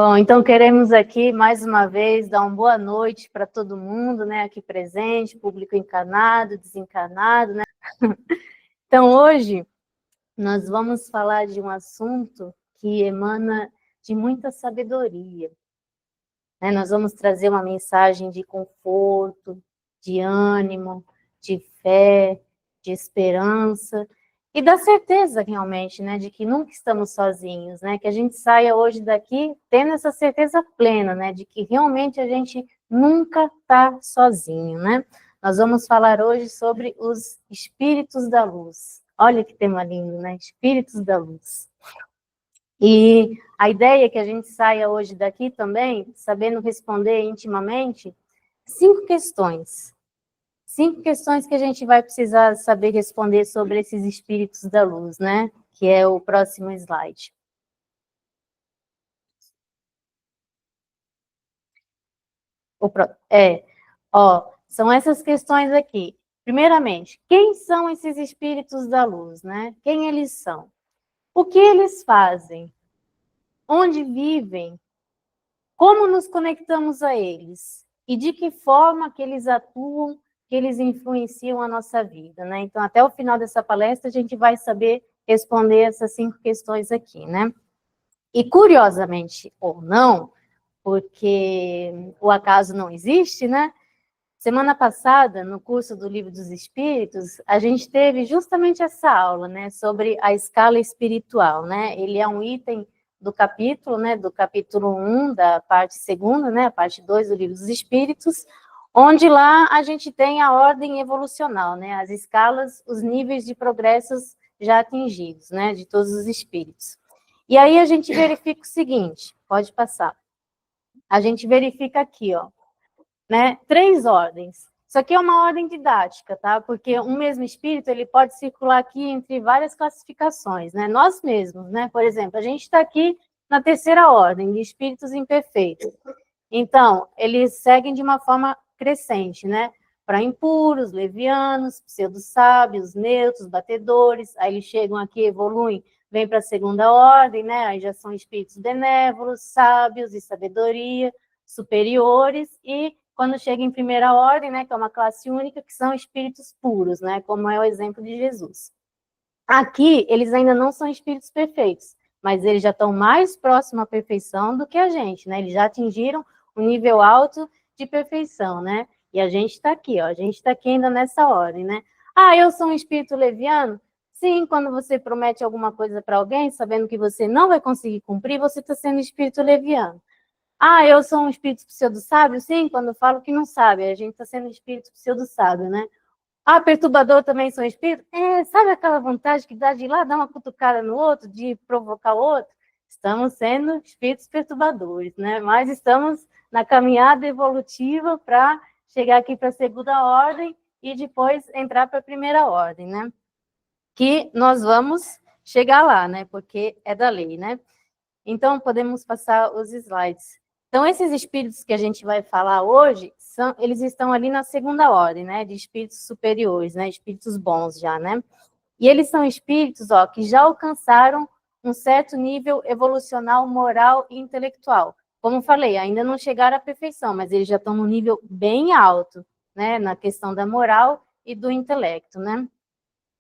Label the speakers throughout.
Speaker 1: Bom, então queremos aqui, mais uma vez, dar uma boa noite para todo mundo, né, aqui presente, público encarnado, desencarnado, né? Então, hoje, nós vamos falar de um assunto que emana de muita sabedoria, né? Nós vamos trazer uma mensagem de conforto, de ânimo, de fé, de esperança, e da certeza, realmente, né, de que nunca estamos sozinhos, né, que a gente saia hoje daqui tendo essa certeza plena, né, de que realmente a gente nunca está sozinho, né. Nós vamos falar hoje sobre os espíritos da luz. Olha que tema lindo, né, espíritos da luz. E a ideia é que a gente saia hoje daqui também, sabendo responder intimamente 5 questões. 5 questões que a gente vai precisar saber responder sobre esses espíritos da luz, né? Que é o próximo slide. São essas questões aqui. Primeiramente, quem são esses espíritos da luz, né? Quem eles são? O que eles fazem? Onde vivem? Como nos conectamos a eles? E de que forma que eles atuam, que eles influenciam a nossa vida, né? Então, até o final dessa palestra, a gente vai saber responder essas 5 questões aqui, né? E, curiosamente ou não, porque o acaso não existe, né? Semana passada, no curso do Livro dos Espíritos, a gente teve justamente essa aula, né? Sobre a escala espiritual, né? Ele é um item do capítulo, né, do capítulo 1, da parte segunda, né, a parte 2 do Livro dos Espíritos, onde lá a gente tem a ordem evolucional, né, as escalas, os níveis de progressos já atingidos, né, de todos os espíritos. E aí a gente verifica o seguinte, pode passar, a gente verifica aqui, ó, né, 3 ordens. Isso aqui é uma ordem didática, tá? Porque um mesmo espírito, ele pode circular aqui entre várias classificações, né? Nós mesmos, né? Por exemplo, a gente está aqui na terceira ordem, de espíritos imperfeitos. Então, eles seguem de uma forma crescente, né? Para impuros, levianos, pseudo-sábios, neutros, batedores, aí eles chegam aqui, evoluem, vêm para a segunda ordem, né? Aí já são espíritos benévolos, sábios e sabedoria, superiores, e quando chega em primeira ordem, né, que é uma classe única, que são espíritos puros, né, como é o exemplo de Jesus. Aqui, eles ainda não são espíritos perfeitos, mas eles já estão mais próximos à perfeição do que a gente, né, eles já atingiram um nível alto de perfeição, né, e a gente está aqui, ó, a gente está aqui ainda nessa ordem, né. Ah, eu sou um espírito leviano? Sim, quando você promete alguma coisa para alguém, sabendo que você não vai conseguir cumprir, você está sendo espírito leviano. Ah, eu sou um espírito pseudo-sábio? Sim, quando eu falo que não sabe, a gente está sendo espírito pseudo-sábio, né? Ah, perturbador também são espírito? Sabe aquela vontade que dá de ir lá dar uma cutucada no outro, de provocar o outro? Estamos sendo espíritos perturbadores, né? Mas estamos na caminhada evolutiva para chegar aqui para a segunda ordem e depois entrar para a primeira ordem, né? Que nós vamos chegar lá, né? Porque é da lei, né? Então, podemos passar os slides. Então, esses espíritos que a gente vai falar hoje, eles estão ali na segunda ordem, né, de espíritos superiores, né, espíritos bons já, né? E eles são espíritos, ó, que já alcançaram um certo nível evolucional, moral e intelectual. Como falei, ainda não chegaram à perfeição, mas eles já estão num nível bem alto, né, na questão da moral e do intelecto, né?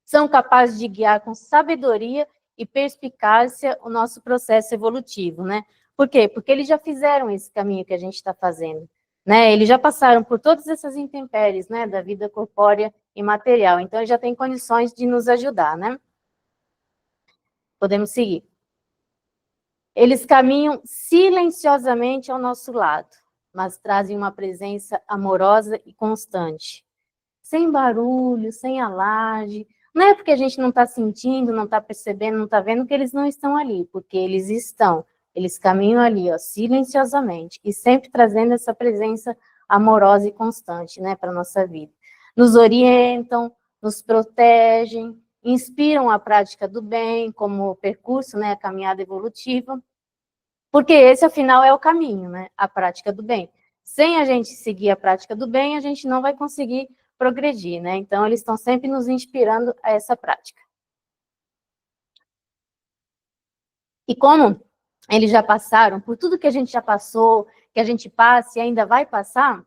Speaker 1: São capazes de guiar com sabedoria e perspicácia o nosso processo evolutivo, né? Por quê? Porque eles já fizeram esse caminho que a gente está fazendo, né? Eles já passaram por todas essas intempéries, né, da vida corpórea e material, então eles já têm condições de nos ajudar, né? Podemos seguir. Eles caminham silenciosamente ao nosso lado, mas trazem uma presença amorosa e constante, sem barulho, sem alarde. Não é porque a gente não está sentindo, não está percebendo, não está vendo que eles não estão ali, porque eles estão. Eles caminham ali, ó, silenciosamente, e sempre trazendo essa presença amorosa e constante, né, para a nossa vida. Nos orientam, nos protegem, inspiram a prática do bem como percurso, né, a caminhada evolutiva, porque esse, afinal, é o caminho, né, a prática do bem. Sem a gente seguir a prática do bem, a gente não vai conseguir progredir, né? Então, eles estão sempre nos inspirando a essa prática. E como eles já passaram por tudo que a gente já passou, que a gente passa e ainda vai passar,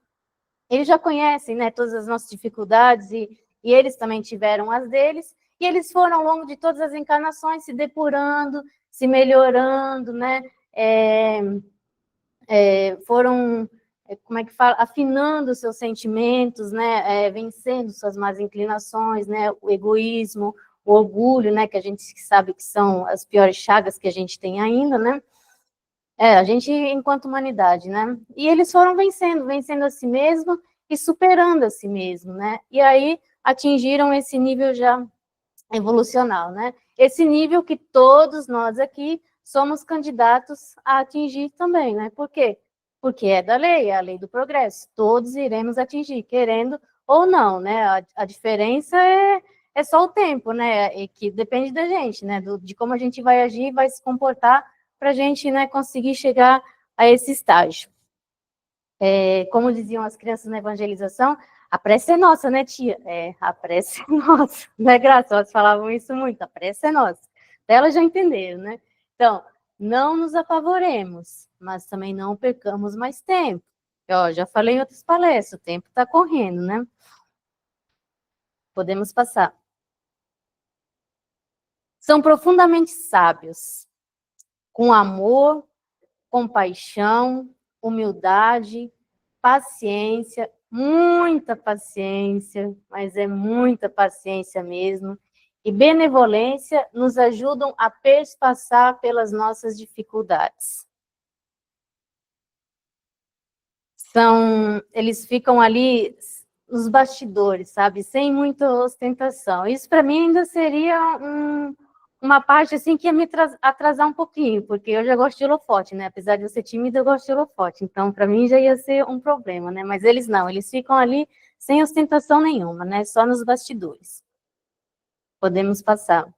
Speaker 1: eles já conhecem, né, todas as nossas dificuldades e eles também tiveram as deles, e eles foram ao longo de todas as encarnações se depurando, se melhorando, né, foram, como é que fala, afinando seus sentimentos, né, vencendo suas más inclinações, né, o egoísmo, o orgulho, né, que a gente sabe que são as piores chagas que a gente tem ainda, né, a gente enquanto humanidade, né, e eles foram vencendo a si mesmo e superando a si mesmo, né, e aí atingiram esse nível já evolucional, né, esse nível que todos nós aqui somos candidatos a atingir também, né, por quê? Porque é da lei, é a lei do progresso, todos iremos atingir, querendo ou não, né, a diferença é só o tempo, né, e que depende da gente, né, de como a gente vai agir, vai se comportar para a gente, né, conseguir chegar a esse estágio. Como diziam as crianças na evangelização, a prece é nossa, né, tia? A prece é nossa, né, Graça? Elas falavam isso muito, a prece é nossa. Até elas já entenderam, né? Então, não nos apavoremos, mas também não percamos mais tempo. Já falei em outras palestras, o tempo está correndo, né? Podemos passar. São profundamente sábios, com amor, compaixão, humildade, paciência, muita paciência, mas é muita paciência mesmo, e benevolência nos ajudam a perspassar pelas nossas dificuldades. Eles ficam ali nos bastidores, sabe, sem muita ostentação. Isso para mim ainda seria uma parte assim que ia me atrasar um pouquinho, porque eu já gosto de holofote, né? Apesar de eu ser tímida, eu gosto de holofote. Então, para mim já ia ser um problema, né? Mas eles não, eles ficam ali sem ostentação nenhuma, né? Só nos bastidores. Podemos passar.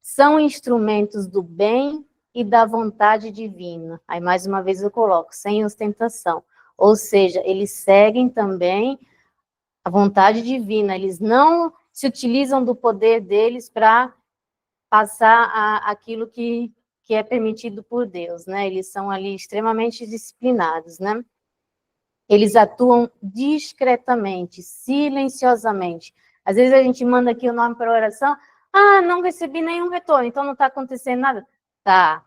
Speaker 1: São instrumentos do bem e da vontade divina. Aí, mais uma vez, eu coloco, sem ostentação. Ou seja, eles seguem também a vontade divina, eles não se utilizam do poder deles para passar aquilo que é permitido por Deus, né? Eles são ali extremamente disciplinados, né? Eles atuam discretamente, silenciosamente. Às vezes a gente manda aqui o nome para oração, não recebi nenhum retorno, então não está acontecendo nada. Está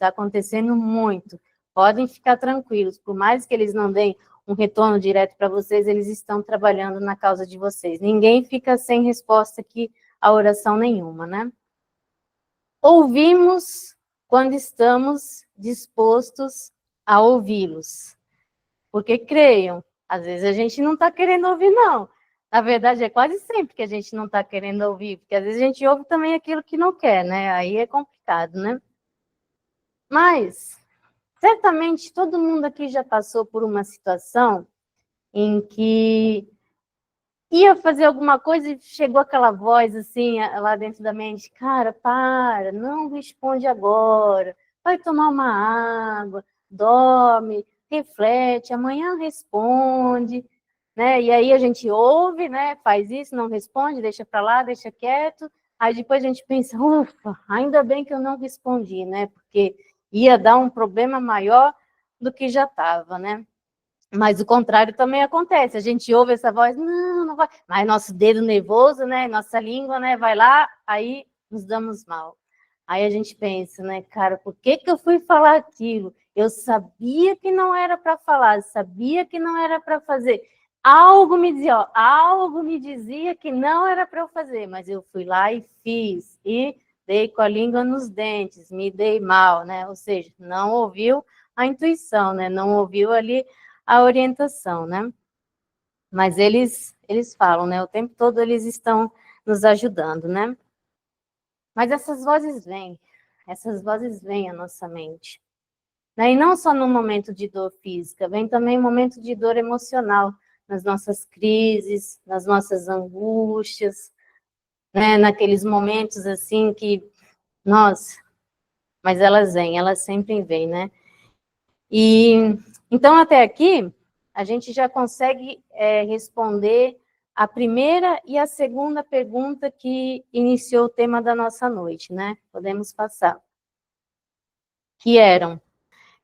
Speaker 1: acontecendo muito. Podem ficar tranquilos, por mais que eles não deem um retorno direto para vocês, eles estão trabalhando na causa de vocês. Ninguém fica sem resposta aqui a oração nenhuma, né? Ouvimos quando estamos dispostos a ouvi-los. Porque creiam, às vezes a gente não está querendo ouvir, não. Na verdade, é quase sempre que a gente não está querendo ouvir, porque às vezes a gente ouve também aquilo que não quer, né? Aí é complicado, né? Mas, certamente, todo mundo aqui já passou por uma situação em que ia fazer alguma coisa e chegou aquela voz assim, lá dentro da mente, cara, para, não responde agora, vai tomar uma água, dorme, reflete, amanhã responde, né? E aí a gente ouve, né? Faz isso, não responde, deixa para lá, deixa quieto. Aí depois a gente pensa, ufa, ainda bem que eu não respondi, né? Porque ia dar um problema maior do que já estava, né? Mas o contrário também acontece. A gente ouve essa voz, não, não vai. Mas nosso dedo nervoso, né? Nossa língua, né? Vai lá, aí nos damos mal. Aí a gente pensa, né, cara, por que eu fui falar aquilo? Eu sabia que não era para falar, sabia que não era para fazer. Algo me dizia, algo me dizia que não era para eu fazer, mas eu fui lá e fiz. E dei com a língua nos dentes, me dei mal, né? Ou seja, não ouviu a intuição, né? Não ouviu ali a orientação, né? Mas eles falam, né? O tempo todo eles estão nos ajudando, né? Mas essas vozes vêm à nossa mente. Né? E não só no momento de dor física, vem também momento de dor emocional, nas nossas crises, nas nossas angústias, né? Naqueles momentos assim que, nossa, mas elas sempre vêm, né? E então até aqui a gente já consegue responder a primeira e a segunda pergunta que iniciou o tema da nossa noite, né? Podemos passar. Que eram: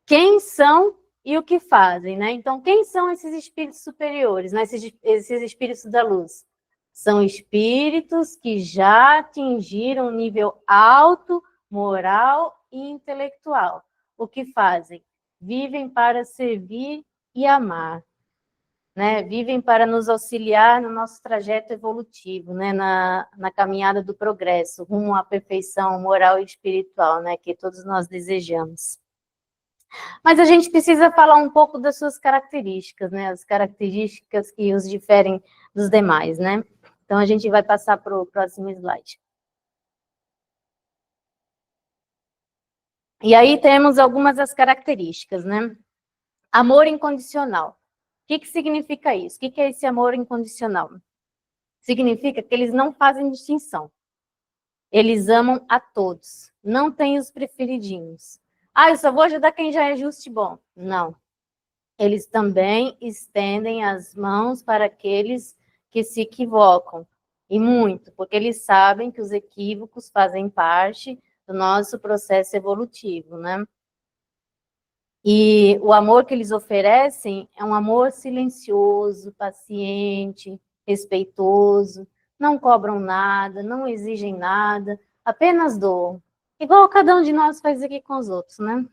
Speaker 1: quem são e o que fazem, né? Então, quem são esses espíritos superiores, né? Esses espíritos da luz? São espíritos que já atingiram um nível alto, moral e intelectual. O que fazem? Vivem para servir e amar, né? Vivem para nos auxiliar no nosso trajeto evolutivo, né? Na caminhada do progresso, rumo à perfeição moral e espiritual, né? Que todos nós desejamos. Mas a gente precisa falar um pouco das suas características, né? As características que os diferem dos demais, né? Então, a gente vai passar para o próximo slide. E aí temos algumas das características, né? Amor incondicional. O que significa isso? O que é esse amor incondicional? Significa que eles não fazem distinção. Eles amam a todos. Não tem os preferidinhos. Ah, eu só vou ajudar quem já é justo e bom. Não. Eles também estendem as mãos para aqueles que se equivocam. E muito, porque eles sabem que os equívocos fazem parte do nosso processo evolutivo, né? E o amor que eles oferecem é um amor silencioso, paciente, respeitoso, não cobram nada, não exigem nada, apenas doam. Igual cada um de nós faz aqui com os outros, né?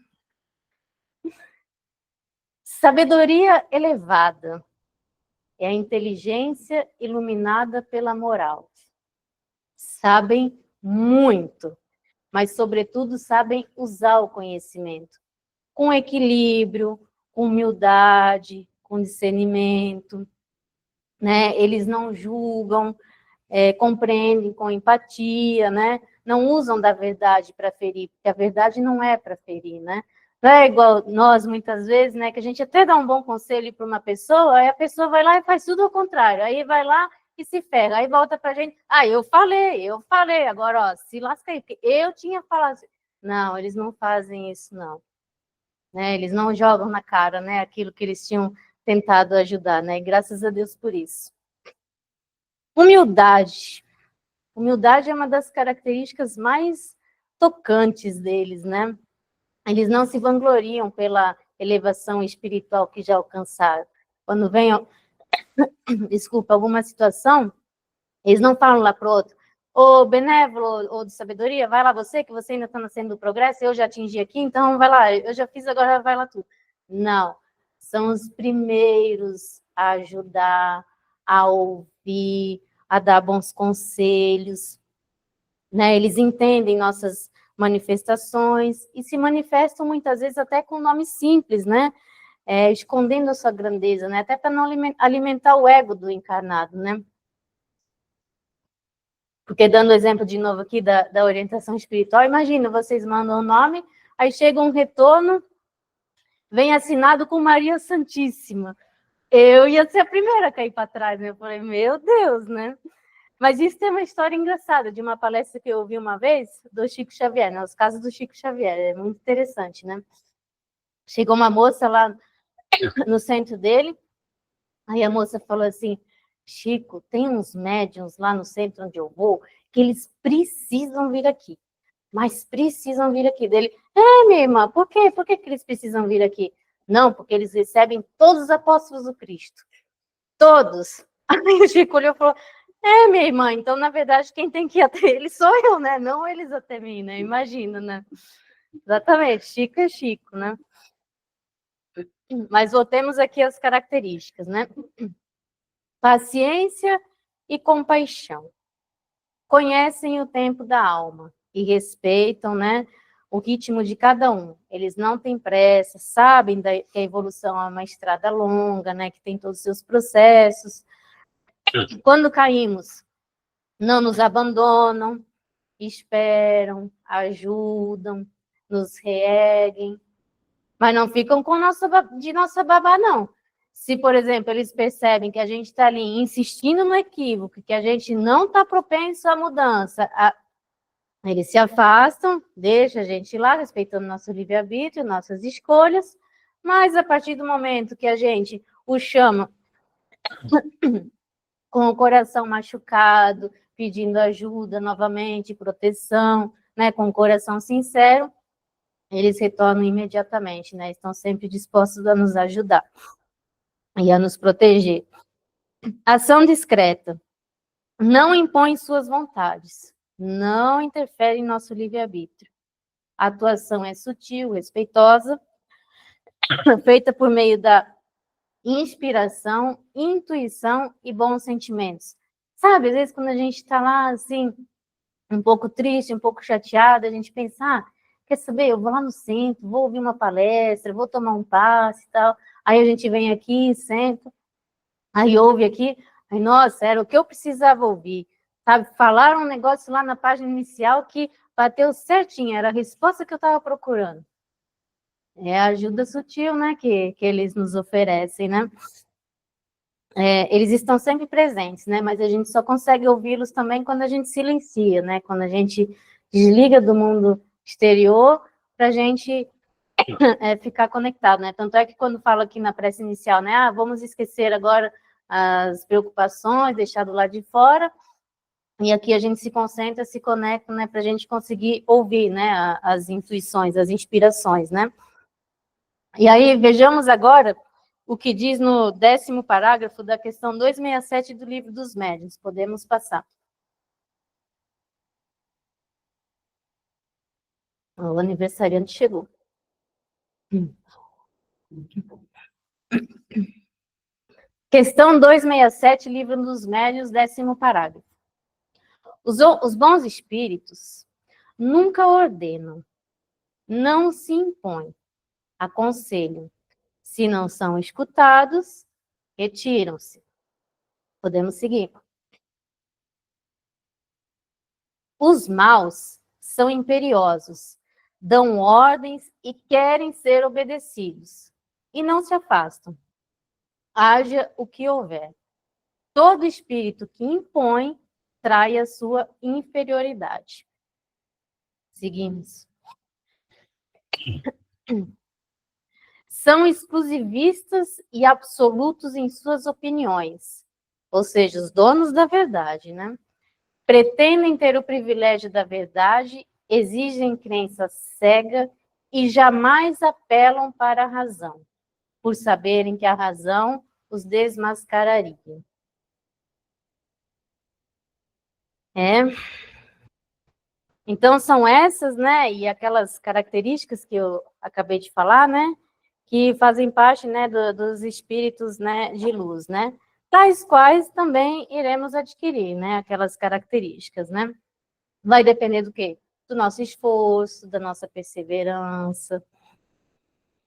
Speaker 1: Sabedoria elevada é a inteligência iluminada pela moral. Sabem muito, mas, sobretudo, sabem usar o conhecimento com equilíbrio, com humildade, com discernimento, né? Eles não julgam, compreendem com empatia, né? Não usam da verdade para ferir, porque a verdade não é para ferir, né? Não é igual nós, muitas vezes, né? Que a gente até dá um bom conselho para uma pessoa, aí a pessoa vai lá e faz tudo ao contrário. Aí vai lá e se ferra. Aí volta para a gente, eu falei. Agora, ó, se lasca aí, porque eu tinha falado. Não, eles não fazem isso, não. Né? Eles não jogam na cara, né? Aquilo que eles tinham tentado ajudar, né? E graças a Deus por isso. Humildade. Humildade é uma das características mais tocantes deles, né? Eles não se vangloriam pela elevação espiritual que já alcançaram. Quando vem, desculpa, alguma situação, eles não falam lá para o outro, ô benévolo, ou de sabedoria, vai lá você, que você ainda está nascendo do progresso, eu já atingi aqui, então vai lá, eu já fiz, agora vai lá tu. Não, são os primeiros a ajudar, a ouvir, a dar bons conselhos, né? Eles entendem nossas manifestações e se manifestam muitas vezes até com nomes simples, né? Escondendo a sua grandeza, né? Até para não alimentar o ego do encarnado, né? Porque dando exemplo de novo aqui da orientação espiritual, imagina, vocês mandam o nome, aí chega um retorno, vem assinado com Maria Santíssima. Eu ia ser a primeira a cair para trás, né? Eu falei, meu Deus, né? Mas isso tem uma história engraçada, de uma palestra que eu ouvi uma vez, do Chico Xavier, né? Os casos do Chico Xavier, é muito interessante, né? Chegou uma moça lá no centro dele, aí a moça falou assim, Chico, tem uns médiums lá no centro onde eu vou, que eles precisam vir aqui, mas precisam vir aqui. Dele, minha irmã, por quê? Por que eles precisam vir aqui? Não, porque eles recebem todos os apóstolos do Cristo. Todos. Aí o Chico olhou e falou, minha irmã, então, na verdade, quem tem que ir até eles sou eu, né? Não eles até mim, né? Imagina, né? Exatamente, Chico é Chico, né? Mas voltemos aqui às características, né? Paciência e compaixão. Conhecem o tempo da alma e respeitam, né, o ritmo de cada um. Eles não têm pressa, sabem que a evolução é uma estrada longa, né, que tem todos os seus processos. Quando caímos, não nos abandonam, esperam, ajudam, nos reerguem, mas não ficam com de nossa babá, não. Se, por exemplo, eles percebem que a gente está ali insistindo no equívoco, que a gente não está propenso à mudança, eles se afastam, deixam a gente ir lá, respeitando nosso livre-arbítrio, nossas escolhas, mas a partir do momento que a gente o chama com o coração machucado, pedindo ajuda novamente, proteção, né, com o coração sincero, eles retornam imediatamente, né, estão sempre dispostos a nos ajudar e a nos proteger. Ação discreta. Não impõe suas vontades, não interfere em nosso livre-arbítrio. A atuação é sutil, respeitosa, feita por meio da inspiração, intuição e bons sentimentos. Sabe, às vezes quando a gente está lá, assim, um pouco triste, um pouco chateada, a gente pensa, quer saber, eu vou lá no centro, vou ouvir uma palestra, vou tomar um passe e tal. Aí a gente vem aqui, senta, aí ouve aqui, aí, nossa, era o que eu precisava ouvir. Sabe, falaram um negócio lá na página inicial que bateu certinho, era a resposta que eu estava procurando. É a ajuda sutil, né, que eles nos oferecem, né? Eles estão sempre presentes, né? Mas a gente só consegue ouvi-los também quando a gente silencia, né? Quando a gente desliga do mundo exterior para a gente ficar conectado, né? Tanto é que quando falo aqui na prece inicial, né? Vamos esquecer agora as preocupações, deixar do lado de fora, e aqui a gente se concentra, se conecta, né? Para a gente conseguir ouvir, né? As intuições, as inspirações, né? E aí, vejamos agora o que diz no 10º parágrafo da questão 267 do Livro dos Médiuns. Podemos passar. O aniversariante chegou. Questão 267, Livro dos Médiuns, 10º parágrafo. Os bons espíritos nunca ordenam, não se impõem, aconselham. Se não são escutados, retiram-se. Podemos seguir. Os maus são imperiosos, dão ordens e querem ser obedecidos, e não se afastam. Haja o que houver. Todo espírito que impõe trai a sua inferioridade. Seguimos. São exclusivistas e absolutos em suas opiniões, ou seja, os donos da verdade, né? Pretendem ter o privilégio da verdade, exigem crença cega e jamais apelam para a razão, por saberem que a razão os desmascararia. Então, são essas, né, e aquelas características que eu acabei de falar, né, que fazem parte, né, dos espíritos, né, de luz, né, tais quais também iremos adquirir, né, aquelas características, né. Vai depender do quê? Do nosso esforço, da nossa perseverança,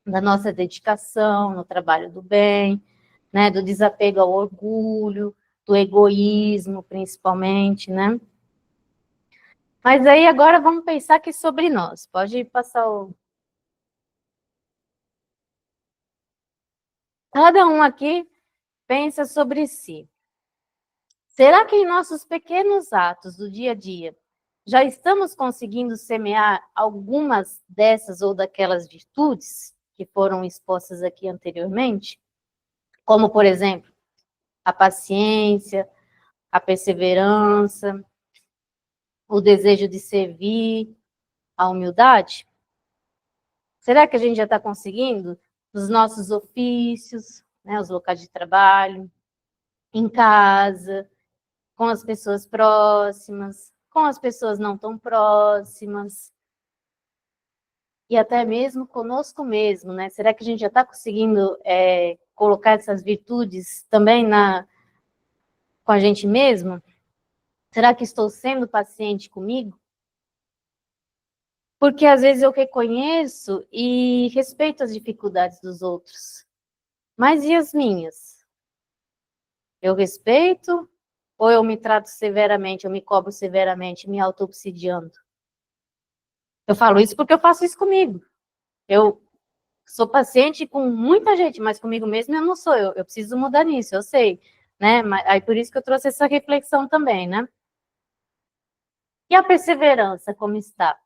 Speaker 1: da nossa dedicação no trabalho do bem, né, do desapego ao orgulho, do egoísmo, principalmente, né. Mas aí agora vamos pensar aqui sobre nós. Pode passar o... Cada um aqui pensa sobre si. Será que em nossos pequenos atos do dia a dia já estamos conseguindo semear algumas dessas ou daquelas virtudes que foram expostas aqui anteriormente? Como, por exemplo, a paciência, a perseverança, o desejo de servir, a humildade? Será que a gente já está conseguindo nos nossos ofícios, né, os locais de trabalho, em casa, com as pessoas próximas, com as pessoas não tão próximas, e até mesmo conosco mesmo, né? Será que a gente já está conseguindo colocar essas virtudes também com a gente mesmo? Será que estou sendo paciente comigo? Porque às vezes eu reconheço e respeito as dificuldades dos outros. Mas e as minhas? Eu respeito ou eu me trato severamente, eu me cobro severamente, me auto-obsidiando? Eu falo isso porque eu faço isso comigo. Eu sou paciente com muita gente, mas comigo mesma eu não sou. Eu preciso mudar nisso, eu sei. Né? Aí por isso que eu trouxe essa reflexão também, né? E a perseverança, como está?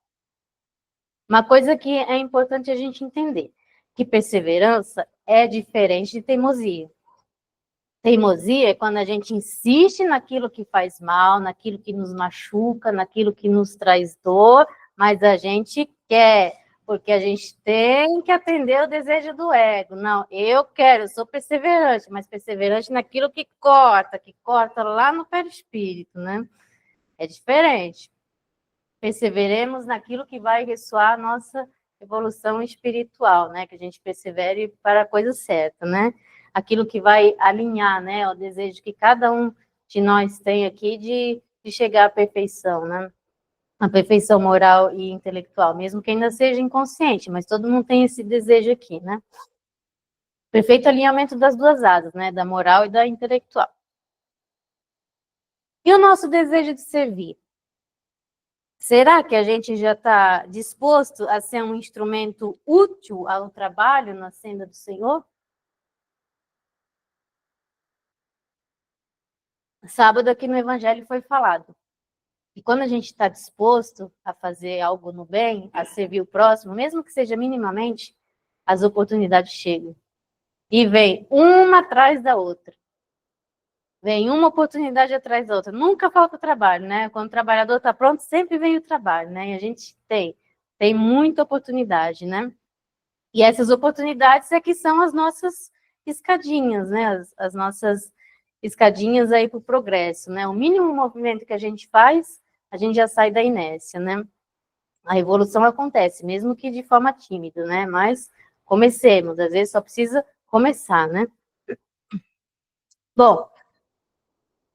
Speaker 1: Uma coisa que é importante a gente entender, que perseverança é diferente de teimosia. Teimosia é quando a gente insiste naquilo que faz mal, naquilo que nos machuca, naquilo que nos traz dor, mas a gente quer, porque a gente tem que atender o desejo do ego. Não, eu quero, eu sou perseverante, mas perseverante naquilo que corta lá no perispírito, né? É diferente. Perseveremos naquilo que vai ressoar a nossa evolução espiritual, né? Que a gente persevere para a coisa certa, né? Aquilo que vai alinhar, né? O desejo que cada um de nós tem aqui de chegar à perfeição, né? A perfeição moral e intelectual, mesmo que ainda seja inconsciente, mas todo mundo tem esse desejo aqui, né? Perfeito alinhamento das duas asas, né? Da moral e da intelectual. E o nosso desejo de servir? Será que a gente já está disposto a ser um instrumento útil ao trabalho na senda do Senhor? Sábado aqui no Evangelho foi falado. E quando a gente está disposto a fazer algo no bem, a servir o próximo, mesmo que seja minimamente, as oportunidades chegam. E vem uma atrás da outra. Vem uma oportunidade atrás da outra. Nunca falta trabalho, né? Quando o trabalhador está pronto, sempre vem o trabalho, né? E a gente tem muita oportunidade, né? E essas oportunidades é que são as nossas escadinhas, né? As nossas escadinhas aí para o progresso, né? O mínimo movimento que a gente faz, a gente já sai da inércia, né? A evolução acontece, mesmo que de forma tímida, né? Mas comecemos, às vezes só precisa começar, né? Bom,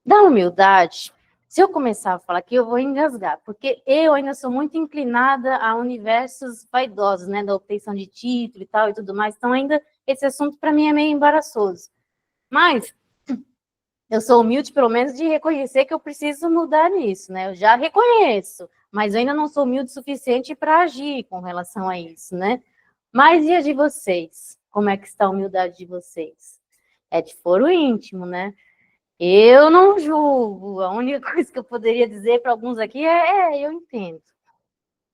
Speaker 1: da humildade, se eu começar a falar aqui, eu vou engasgar, porque eu ainda sou muito inclinada a universos vaidosos, né, da obtenção de título e tal e tudo mais, então ainda esse assunto para mim é meio embaraçoso. Mas eu sou humilde, pelo menos, de reconhecer que eu preciso mudar nisso, né? Eu já reconheço, mas eu ainda não sou humilde o suficiente para agir com relação a isso, né? Mas e a de vocês? Como é que está a humildade de vocês? É de foro íntimo, né? Eu não julgo. A única coisa que eu poderia dizer para alguns aqui eu entendo.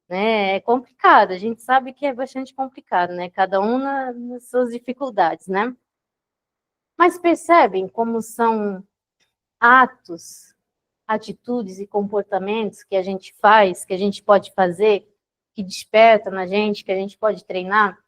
Speaker 1: Né? É complicado, a gente sabe que é bastante complicado, né? Cada um nas suas dificuldades, né? Mas percebem como são atos, atitudes e comportamentos que a gente faz, que a gente pode fazer, que desperta na gente, que a gente pode treinar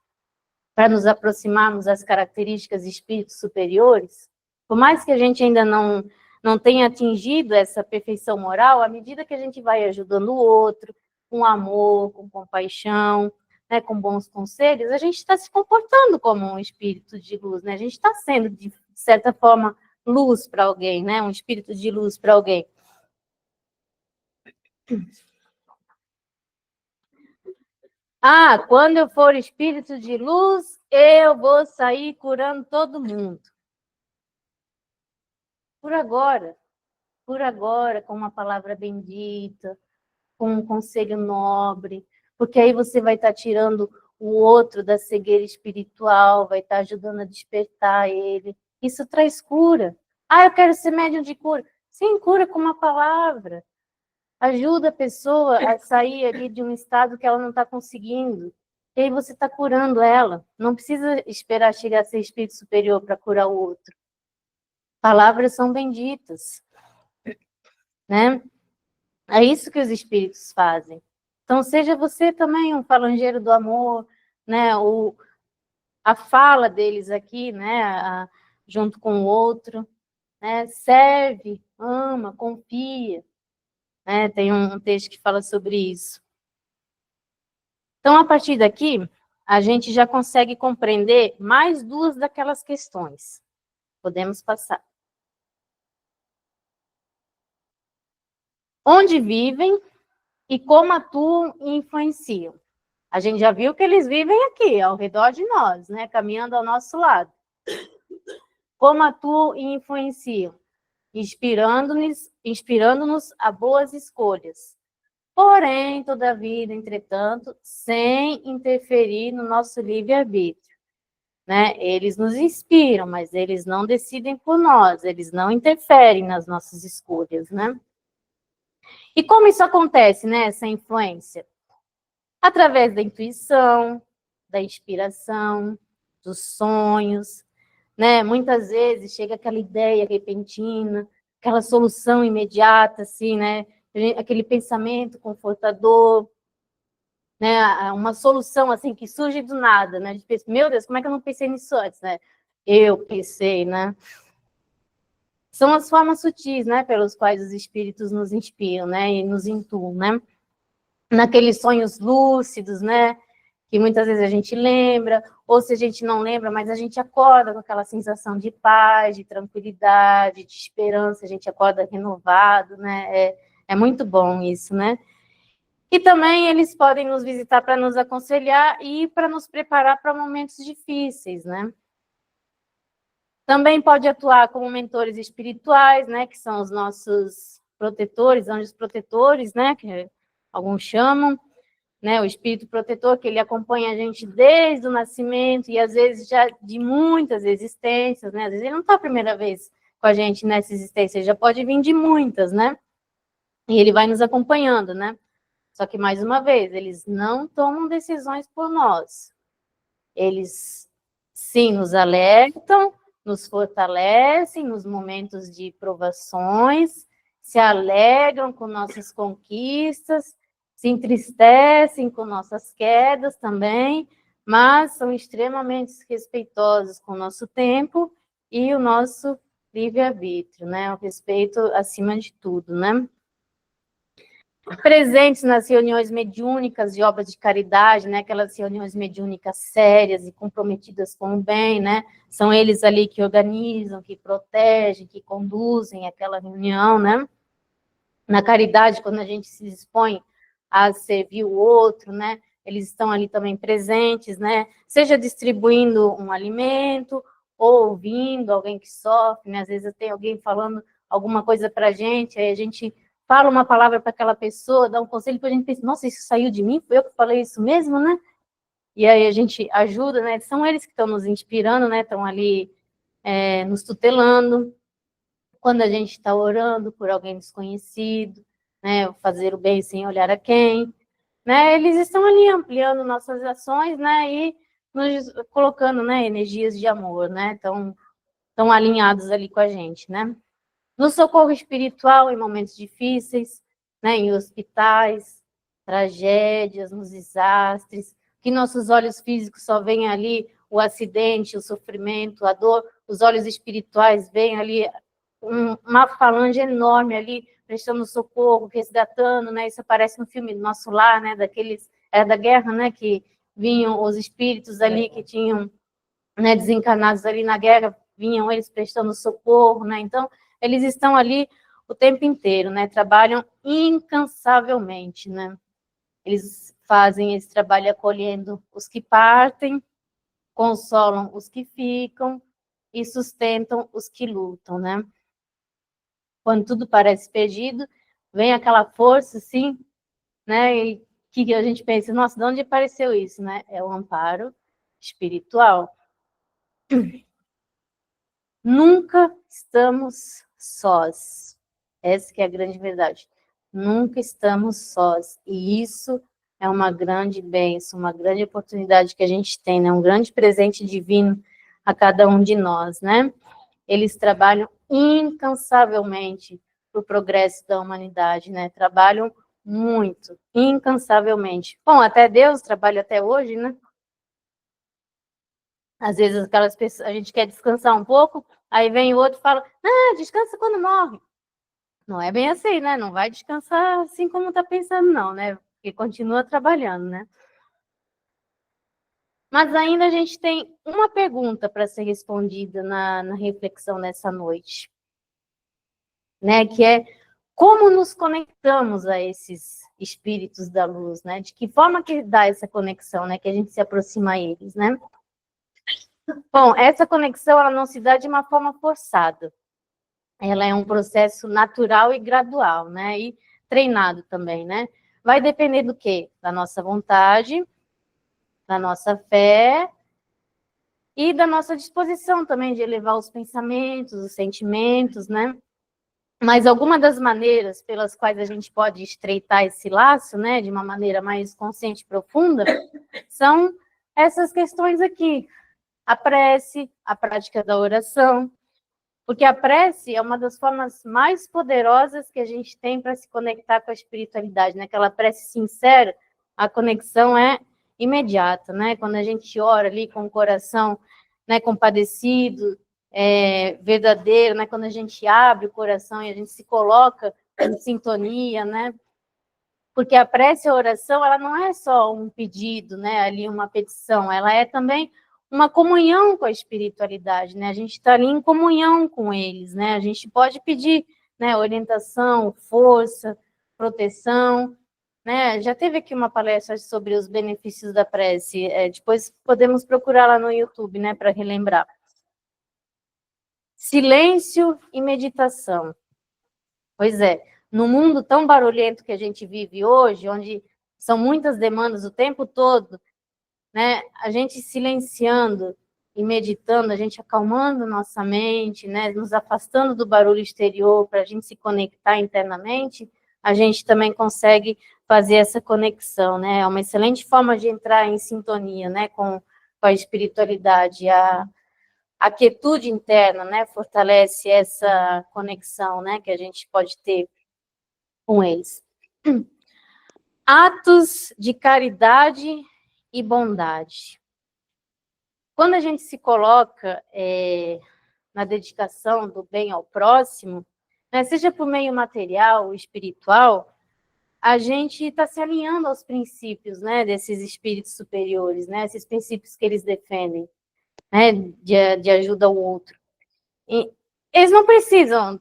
Speaker 1: para nos aproximarmos das características de espíritos superiores? Por mais que a gente ainda não tenha atingido essa perfeição moral, à medida que a gente vai ajudando o outro, com amor, com compaixão, né, com bons conselhos, a gente está se comportando como um espírito de luz, né? A gente está sendo, de certa forma, luz para alguém, né? Um espírito de luz para alguém. Ah, quando eu for espírito de luz, eu vou sair curando todo mundo. Por agora, com uma palavra bendita, com um conselho nobre, porque aí você vai estar tirando o outro da cegueira espiritual, vai estar ajudando a despertar ele. Isso traz cura. Ah, eu quero ser médium de cura. Sim, cura com uma palavra. Ajuda a pessoa a sair ali de um estado que ela não está conseguindo. E aí você está curando ela. Não precisa esperar chegar a ser espírito superior para curar o outro. Palavras são benditas, né? É isso que os espíritos fazem. Então, seja você também um falangeiro do amor, né? A fala deles aqui, né? Junto com o outro, né? Serve, ama, confia, né? Tem um texto que fala sobre isso. Então, a partir daqui, a gente já consegue compreender mais duas daquelas questões. Podemos passar. Onde vivem e como atuam e influenciam. A gente já viu que eles vivem aqui, ao redor de nós, né? Caminhando ao nosso lado. Como atuam e influenciam? Inspirando-nos a boas escolhas. Porém, todavia, entretanto, sem interferir no nosso livre-arbítrio. Né? Eles nos inspiram, mas eles não decidem por nós, eles não interferem nas nossas escolhas, né? E como isso acontece, né, essa influência? Através da intuição, da inspiração, dos sonhos, né? Muitas vezes chega aquela ideia repentina, aquela solução imediata, assim, né? Aquele pensamento confortador, né? Uma solução assim que surge do nada, né? De pensar, meu Deus, como é que eu não pensei nisso antes, né? Eu pensei, né? São as formas sutis, né, pelos quais os espíritos nos inspiram, né, e nos intuam, né? Naqueles sonhos lúcidos, né, que muitas vezes a gente lembra, ou se a gente não lembra, mas a gente acorda com aquela sensação de paz, de tranquilidade, de esperança, a gente acorda renovado, né? É muito bom isso, né? E também eles podem nos visitar para nos aconselhar e para nos preparar para momentos difíceis, né? Também pode atuar como mentores espirituais, né, que são os nossos protetores, anjos protetores, né, que alguns chamam, né, o espírito protetor, que ele acompanha a gente desde o nascimento e às vezes já de muitas existências, né, às vezes ele não está a primeira vez com a gente nessa existência, ele já pode vir de muitas, né, e ele vai nos acompanhando, né. Só que, mais uma vez, eles não tomam decisões por nós. Eles, sim, nos alertam, nos fortalecem nos momentos de provações, se alegram com nossas conquistas, se entristecem com nossas quedas também, mas são extremamente respeitosos com o nosso tempo e o nosso livre-arbítrio, né? O respeito acima de tudo, né? Presentes nas reuniões mediúnicas e obras de caridade, né? Aquelas reuniões mediúnicas sérias e comprometidas com o bem, né? São eles ali que organizam, que protegem, que conduzem aquela reunião, né? Na caridade, quando a gente se dispõe a servir o outro, né? Eles estão ali também presentes, né? Seja distribuindo um alimento ou ouvindo alguém que sofre, né? Às vezes tem alguém falando alguma coisa para a gente, aí a gente fala uma palavra para aquela pessoa, dá um conselho para a gente pensar, nossa, isso saiu de mim? Foi eu que falei isso mesmo, né? E aí a gente ajuda, né? São eles que estão nos inspirando, né? Estão ali nos tutelando. Quando a gente está orando por alguém desconhecido, né? Fazer o bem sem olhar a quem, né? Eles estão ali ampliando nossas ações, né? E nos colocando, né? Energias de amor, né? Estão alinhados ali com a gente, né? No socorro espiritual em momentos difíceis, né, em hospitais, tragédias, nos desastres, que nossos olhos físicos só veem ali o acidente, o sofrimento, a dor, os olhos espirituais veem ali uma falange enorme ali, prestando socorro, resgatando, né, isso aparece no filme Nosso Lar, né, daqueles, da guerra, né, que vinham os espíritos ali que tinham, né, desencarnados ali na guerra, vinham eles prestando socorro, né, então eles estão ali o tempo inteiro, né? Trabalham incansavelmente, né? Eles fazem esse trabalho acolhendo os que partem, consolam os que ficam e sustentam os que lutam, né? Quando tudo parece perdido, vem aquela força, assim, né? E que a gente pensa, nossa, de onde apareceu isso, né? É o amparo espiritual. Nunca estamos sós. Essa que é a grande verdade. Nunca estamos sós. E isso é uma grande bênção, uma grande oportunidade que a gente tem, né? Um grande presente divino a cada um de nós, né? Eles trabalham incansavelmente para o progresso da humanidade, né? Trabalham muito, incansavelmente. Bom, até Deus trabalha até hoje, né? Às vezes aquelas pessoas, a gente quer descansar um pouco, aí vem o outro e fala, descansa quando morre. Não é bem assim, né? Não vai descansar assim como está pensando, não, né? Porque continua trabalhando, né? Mas ainda a gente tem uma pergunta para ser respondida na reflexão nessa noite, né? Que é como nos conectamos a esses espíritos da luz, né? De que forma que dá essa conexão, né? Que a gente se aproxima a eles, né? Bom, essa conexão ela não se dá de uma forma forçada. Ela é um processo natural e gradual, né? E treinado também, né? Vai depender do quê? Da nossa vontade, da nossa fé e da nossa disposição também de elevar os pensamentos, os sentimentos, né? Mas alguma das maneiras pelas quais a gente pode estreitar esse laço, né, de uma maneira mais consciente e profunda, são essas questões aqui. a prece, a prática da oração, porque a prece é uma das formas mais poderosas que a gente tem para se conectar com a espiritualidade, né? Aquela prece sincera, a conexão é imediata, né? Quando a gente ora ali com o coração, né, compadecido, verdadeiro, né? Quando a gente abre o coração e a gente se coloca em sintonia, né? Porque a prece e a oração, ela não é só um pedido, né? Ali uma petição, ela é também uma comunhão com a espiritualidade, né? A gente está ali em comunhão com eles, né? A gente pode pedir, né, orientação, força, proteção, né? Já teve aqui uma palestra sobre os benefícios da prece, depois podemos procurar lá no YouTube, né, para relembrar. Silêncio e meditação. Pois é, no mundo tão barulhento que a gente vive hoje, onde são muitas demandas o tempo todo, né? A gente silenciando e meditando, a gente acalmando nossa mente, né? Nos afastando do barulho exterior para a gente se conectar internamente, a gente também consegue fazer essa conexão, né? É uma excelente forma de entrar em sintonia, né? Com a espiritualidade, a quietude interna, né? Fortalece essa conexão, né? Que a gente pode ter com eles. Atos de caridade e bondade. Quando a gente se coloca na dedicação do bem ao próximo, né, seja por meio material ou espiritual, a gente está se alinhando aos princípios, né, desses espíritos superiores, né, esses princípios que eles defendem, né, de ajuda ao outro. E eles não precisam,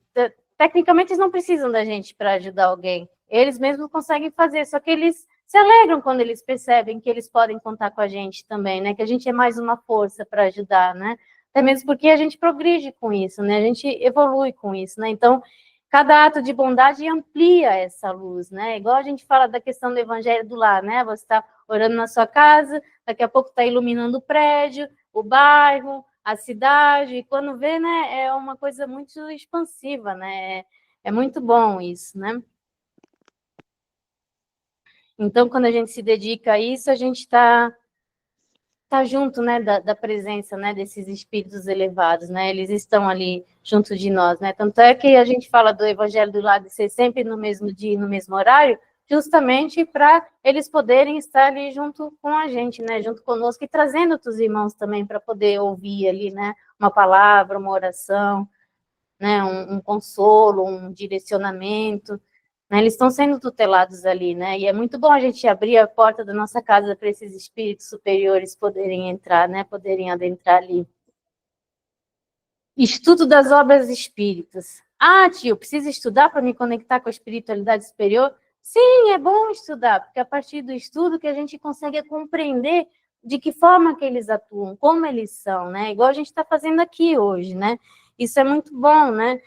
Speaker 1: tecnicamente eles não precisam da gente para ajudar alguém. Eles mesmos conseguem fazer, só que eles se alegram quando eles percebem que eles podem contar com a gente também, né? Que a gente é mais uma força para ajudar, né? Até mesmo porque a gente progride com isso, né? A gente evolui com isso, né? Então, cada ato de bondade amplia essa luz, né? Igual a gente fala da questão do evangelho do lar, né? Você está orando na sua casa, daqui a pouco está iluminando o prédio, o bairro, a cidade, e quando vê, né, é uma coisa muito expansiva, né? É muito bom isso, né? Então, quando a gente se dedica a isso, a gente está junto, né, da presença, né, desses espíritos elevados, né? Eles estão ali junto de nós, né? Tanto é que a gente fala do Evangelho do Lar de ser sempre no mesmo dia e no mesmo horário, justamente para eles poderem estar ali junto com a gente, né? Junto conosco e trazendo outros irmãos também para poder ouvir ali, né? Uma palavra, uma oração, né? Um consolo, um direcionamento. Né, eles estão sendo tutelados ali, né? E é muito bom a gente abrir a porta da nossa casa para esses espíritos superiores poderem entrar, né? Poderem adentrar ali. Estudo das obras espíritas. Ah, tio, preciso estudar para me conectar com a espiritualidade superior? Sim, é bom estudar, porque é a partir do estudo que a gente consegue compreender de que forma que eles atuam, como eles são, né? Igual a gente está fazendo aqui hoje, né? Isso é muito bom, né?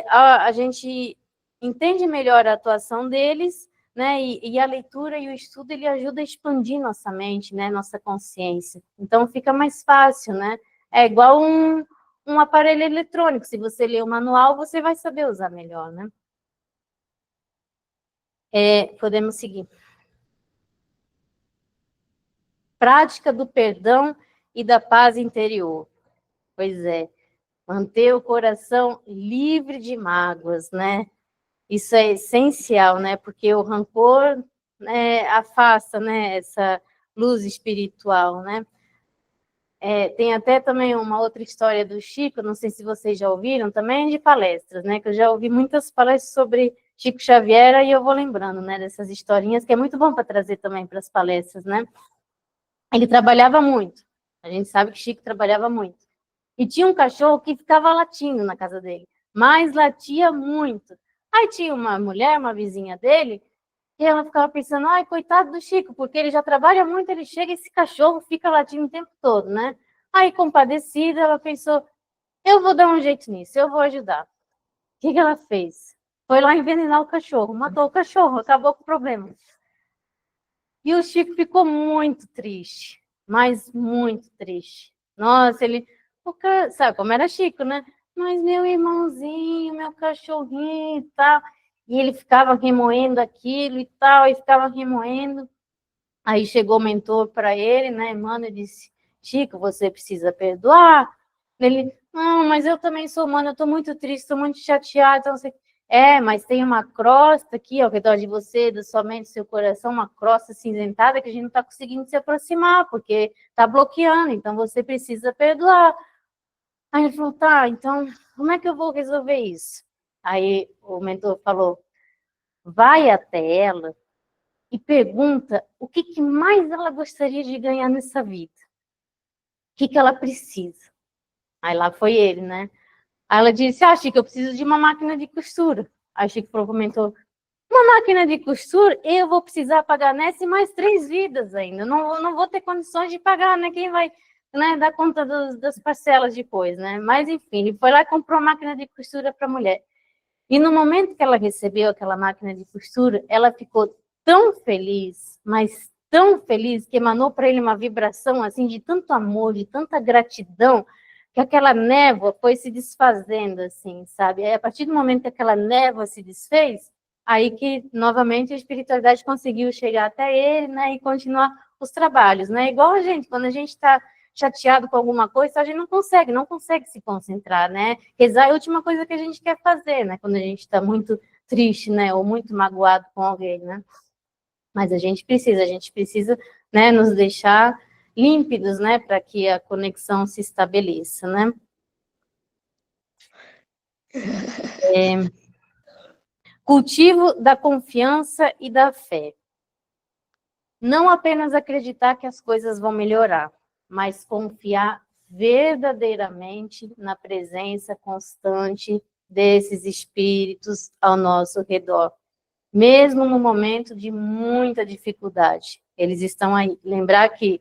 Speaker 1: A gente entende melhor a atuação deles, né? E a leitura e o estudo, ele ajuda a expandir nossa mente, né? Nossa consciência. Então, fica mais fácil, né? É igual um aparelho eletrônico. Se você ler o manual, você vai saber usar melhor, né? Podemos seguir. Prática do perdão e da paz interior. Pois é. Manter o coração livre de mágoas, né? Isso é essencial, né? Porque o rancor, né, afasta, né, essa luz espiritual, né? Tem até também uma outra história do Chico, não sei se vocês já ouviram, também de palestras, né? Que eu já ouvi muitas palestras sobre Chico Xavier e eu vou lembrando, né, dessas historinhas, que é muito bom para trazer também para as palestras, né? Ele trabalhava muito. A gente sabe que Chico trabalhava muito. E tinha um cachorro que ficava latindo na casa dele, mas latia muito. Aí tinha uma mulher, uma vizinha dele, e ela ficava pensando, ai, coitado do Chico, porque ele já trabalha muito, ele chega e esse cachorro fica latindo o tempo todo, né? Aí, compadecida, ela pensou, eu vou dar um jeito nisso, eu vou ajudar. O que ela fez? Foi lá envenenar o cachorro, matou o cachorro, acabou com o problema. E o Chico ficou muito triste, mas muito triste. Nossa, ele... Sabe como era Chico, né? Mas meu irmãozinho, meu cachorrinho e tal. E ele ficava remoendo aquilo e tal, e ficava remoendo. Aí chegou o mentor para ele, né, Emmanuel, e disse, Chico, você precisa perdoar. Ele, não, mas eu também sou humano, eu estou muito triste, estou muito chateada, então você... mas tem uma crosta aqui ao redor de você, da sua mente, do seu coração, uma crosta cinzentada que a gente não está conseguindo se aproximar, porque está bloqueando, então você precisa perdoar. Aí ele falou, tá, então como é que eu vou resolver isso? Aí o mentor falou, vai até ela e pergunta o que mais ela gostaria de ganhar nessa vida. O que ela precisa? Aí lá foi ele, né? Aí ela disse, Chico, eu preciso de uma máquina de costura. Aí Chico comentou, uma máquina de costura, eu vou precisar pagar nessa e mais 3 vidas ainda. Não vou ter condições de pagar, né? Quem vai, né, dar conta das parcelas depois, né? Mas, enfim, ele foi lá e comprou uma máquina de costura para a mulher. E no momento que ela recebeu aquela máquina de costura, ela ficou tão feliz, mas tão feliz, que emanou para ele uma vibração assim de tanto amor, de tanta gratidão, que aquela névoa foi se desfazendo, assim, sabe? Aí, a partir do momento que aquela névoa se desfez, aí que, novamente, a espiritualidade conseguiu chegar até ele, né, e continuar os trabalhos, né? Igual a gente, quando a gente está chateado com alguma coisa, a gente não consegue se concentrar, né? Rezar é a última coisa que a gente quer fazer, né? Quando a gente está muito triste, né? Ou muito magoado com alguém, né? Mas a gente precisa, né, nos deixar límpidos, né, para que a conexão se estabeleça, né? Cultivo da confiança e da fé. Não apenas acreditar que as coisas vão melhorar, mas confiar verdadeiramente na presença constante desses espíritos ao nosso redor, mesmo no momento de muita dificuldade. Eles estão aí. Lembrar que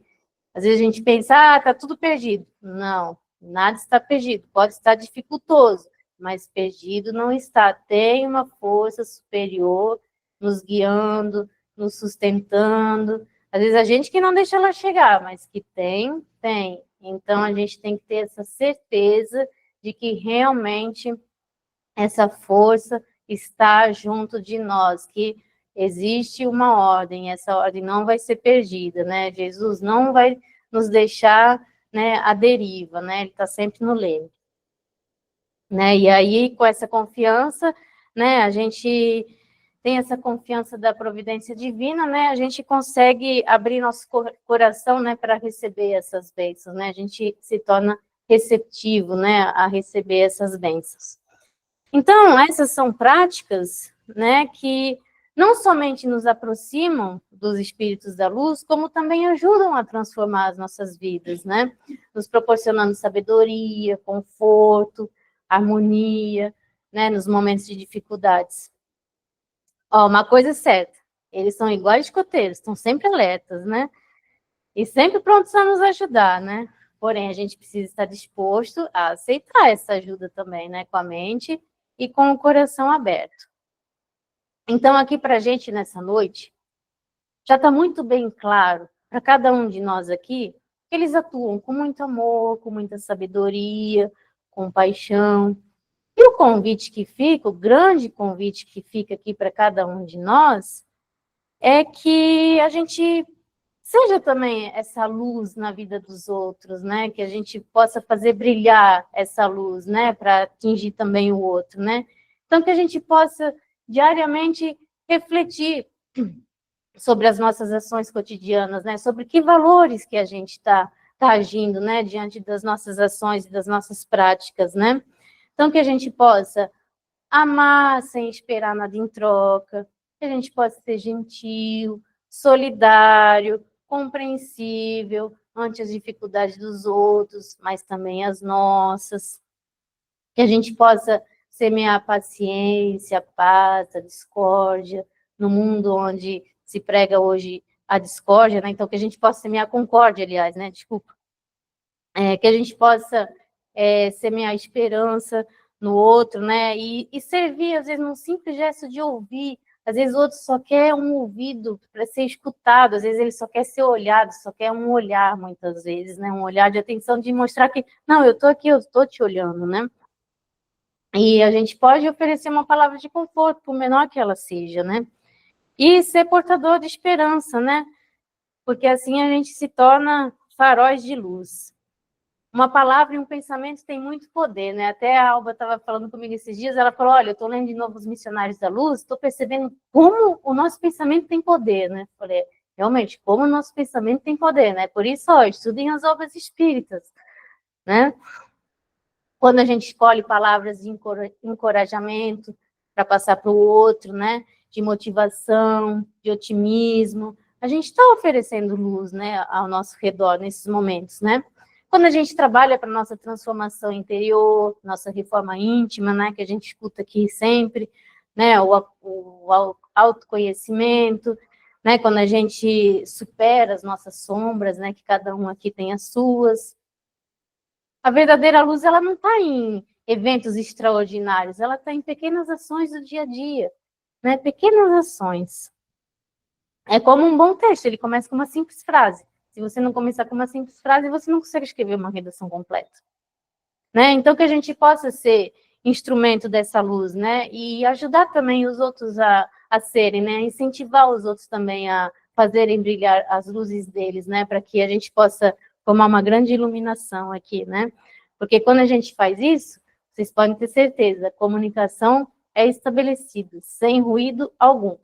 Speaker 1: às vezes a gente pensa, está tudo perdido. Não, nada está perdido. Pode estar dificultoso, mas perdido não está. Tem uma força superior nos guiando, nos sustentando. Às vezes a gente que não deixa ela chegar, mas que tem, tem. Então a gente tem que ter essa certeza de que realmente essa força está junto de nós, que existe uma ordem, essa ordem não vai ser perdida, né? Jesus não vai nos deixar, né, à deriva, né? Ele está sempre no leme, né? E aí, com essa confiança, né, a gente tem essa confiança da providência divina, né? A gente consegue abrir nosso coração, né, para receber essas bênçãos, né? A gente se torna receptivo, né, a receber essas bênçãos. Então, essas são práticas, né, que não somente nos aproximam dos espíritos da luz, como também ajudam a transformar as nossas vidas, né? Nos proporcionando sabedoria, conforto, harmonia, né, nos momentos de dificuldades. Uma coisa é certa, eles são iguais escoteiros, estão sempre alertas, né? E sempre prontos a nos ajudar, né? Porém, a gente precisa estar disposto a aceitar essa ajuda também, né? Com a mente e com o coração aberto. Então, aqui para a gente, nessa noite, já está muito bem claro, para cada um de nós aqui, que eles atuam com muito amor, com muita sabedoria, com paixão. E o convite que fica, o grande convite que fica aqui para cada um de nós, é que a gente seja também essa luz na vida dos outros, né? Que a gente possa fazer brilhar essa luz, né? Para atingir também o outro, né? Então, que a gente possa diariamente refletir sobre as nossas ações cotidianas, né? Sobre que valores que a gente está agindo, né? Diante das nossas ações e das nossas práticas, né? Então, que a gente possa amar sem esperar nada em troca, que a gente possa ser gentil, solidário, compreensível ante as dificuldades dos outros, mas também as nossas. Que a gente possa semear a paciência, a paz, a discórdia, no mundo onde se prega hoje a discórdia, né? Então, que a gente possa semear a concórdia, aliás, né? Desculpa. Que a gente possa semear a esperança no outro, né? E servir, às vezes, num simples gesto de ouvir. Às vezes, o outro só quer um ouvido para ser escutado, às vezes, ele só quer ser olhado, só quer um olhar, muitas vezes, né? Um olhar de atenção, de mostrar que, não, eu estou aqui, eu estou te olhando, né? E a gente pode oferecer uma palavra de conforto, por menor que ela seja, né? E ser portador de esperança, né? Porque assim a gente se torna faróis de luz. Uma palavra e um pensamento têm muito poder, né? Até a Alba estava falando comigo esses dias, ela falou, olha, eu estou lendo de novo Os Missionários da Luz, estou percebendo como o nosso pensamento tem poder, né? Falei, realmente, como o nosso pensamento tem poder, né? Por isso, ó, estudem as obras espíritas, né? Quando a gente escolhe palavras de encorajamento para passar para o outro, né? De motivação, de otimismo, a gente está oferecendo luz, né, ao nosso redor nesses momentos, né? Quando a gente trabalha para nossa transformação interior, nossa reforma íntima, né, que a gente escuta aqui sempre, né, o autoconhecimento, né, quando a gente supera as nossas sombras, né, que cada um aqui tem as suas. A verdadeira luz, ela não está em eventos extraordinários, ela está em pequenas ações do dia a dia, né, pequenas ações. É como um bom texto, ele começa com uma simples frase. Se você não começar com uma simples frase, você não consegue escrever uma redação completa. Né? Então, que a gente possa ser instrumento dessa luz, né? E ajudar também os outros a serem, né? Incentivar os outros também a fazerem brilhar as luzes deles, né? Para que a gente possa formar uma grande iluminação aqui, né? Porque quando a gente faz isso, vocês podem ter certeza, a comunicação é estabelecida, sem ruído algum.